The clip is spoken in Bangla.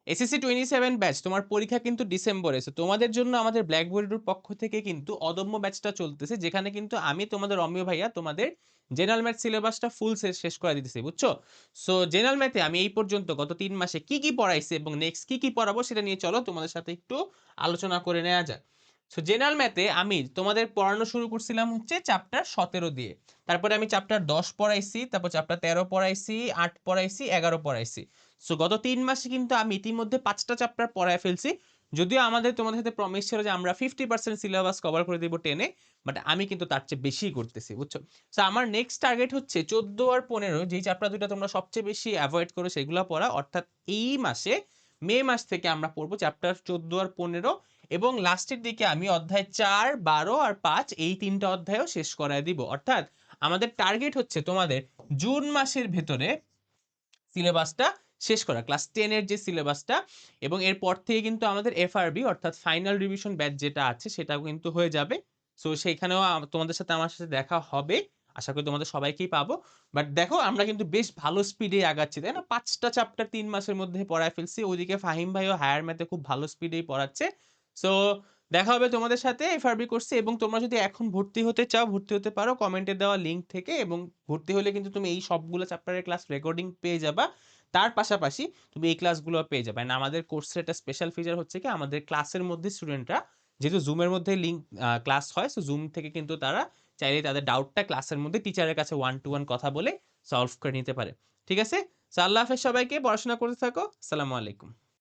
এসএসসি 27 ব্যাচ তোমার পরীক্ষা কিন্তু ডিসেম্বরে। সো তোমাদের জন্য আমাদের ব্ল্যাকবোর্ডের পক্ষ থেকে কিন্তু অদম্য ব্যাচটা চলতেছে। যেখানে কিন্তু আমি তোমাদের রমিও ভাইয়া তোমাদের জেনারেল ম্যাথ সিলেবাসটা ফুল শেষ করে দিতেছি, বুঝছো? সো জেনারেল ম্যাথে আমি এই পর্যন্ত গত ৩ মাসে কি পড়াইছি এবং নেক্সট কি পড়াবো সেটা নিয়ে চলো তোমাদের সাথে একটু আলোচনা করে নেওয়া যাক। সো জেনারেল ম্যাথে আমি তোমাদের পড়ানো শুরু করছিলাম হচ্ছে চ্যাপ্টার 17 দিয়ে। তারপরে আমি চ্যাপ্টার 10 পড়াইছি, তারপর চ্যাপ্টার 13 পড়াইছি, 8 পড়াইছি, 11 পড়াইছি। সো গত ৩ মাসে কিন্তু আমি ইতিমধ্যে 5টা চ্যাপ্টার পড়ায় ফেলছি। যদিও আমাদের তোমাদের সাথে প্রমিস ছিল যে আমরা 50% সিলেবাস কভার করে দিব 10-এ, বাট আমি কিন্তু তার চেয়ে বেশি করতেছি, বুঝছো? সো আমার নেক্সট টার্গেট হচ্ছে 14 আর 15, যেই চ্যাপ্টার দুটো তোমরা সবচেয়ে বেশি অ্যাভয়েড করো সেগুলো পড়া। অর্থাৎ এই মাসে মে মাস থেকে আমরা পড়বো চ্যাপ্টার 14 আর 15, এবং লাস্টের দিকে আমি অধ্যায় 4, 12 আর 5 এই 3টা অধ্যায়ও শেষ করায় দিব। অর্থাৎ আমাদের টার্গেট হচ্ছে তোমাদের জুন মাসের ভেতরে সিলেবাসটা শেষ করা, ক্লাস 10 এর যে সিলেবাসটা। এবং এরপর থেকে কিন্তু আমাদের এফআরবি অর্থাৎ ফাইনাল রিভিশন ব্যাচ যেটা আছে সেটাও কিন্তু হয়ে যাবে। সো সেইখানেও তোমাদের সাথে আমার সাথে দেখা হবে, আশা করি তোমাদের সবাইকেই পাবো। বাট দেখো আমরা কিন্তু বেশ ভালো স্পিডে আগাচ্ছি, তাই না? 5টা চ্যাপ্টার 3 মাসের মধ্যে পড়ায় ফেলছি। ওইদিকে ফাহিম ভাইও হায়ার ম্যাথে খুব ভালো স্পিডেই পড়াচ্ছে। সো দেখা হবে তোমাদের সাথে এফআরবি করছি। এবং তোমরা যদি এখন ভর্তি হতে চাও ভর্তি হতে পারো কমেন্টে দেওয়া লিঙ্ক থেকে, এবং ভর্তি হলে কিন্তু তুমি এই সবগুলো চ্যাপ্টারের ক্লাস রেকর্ডিং পেয়ে যাবা। তার পাশাপাশি তুমি এই ক্লাসগুলো পেয়ে যাবে। আর আমাদের কোর্সের একটা স্পেশাল ফিচার হচ্ছে কি, আমাদের ক্লাসের মধ্যে স্টুডেন্টরা যেহেতু জুমের মধ্যে লিঙ্ক ক্লাস হয়, সো জুম থেকে কিন্তু তারা চাইলে তাদের ডাউটটা ক্লাসের মধ্যে টিচারের কাছে 1-to-1 কথা বলে সলভ করে নিতে পারে। ঠিক আছে? সো আল্লাহ হাফেজ সবাইকে, পড়াশোনা করতে থাকো। আসসালামু আলাইকুম।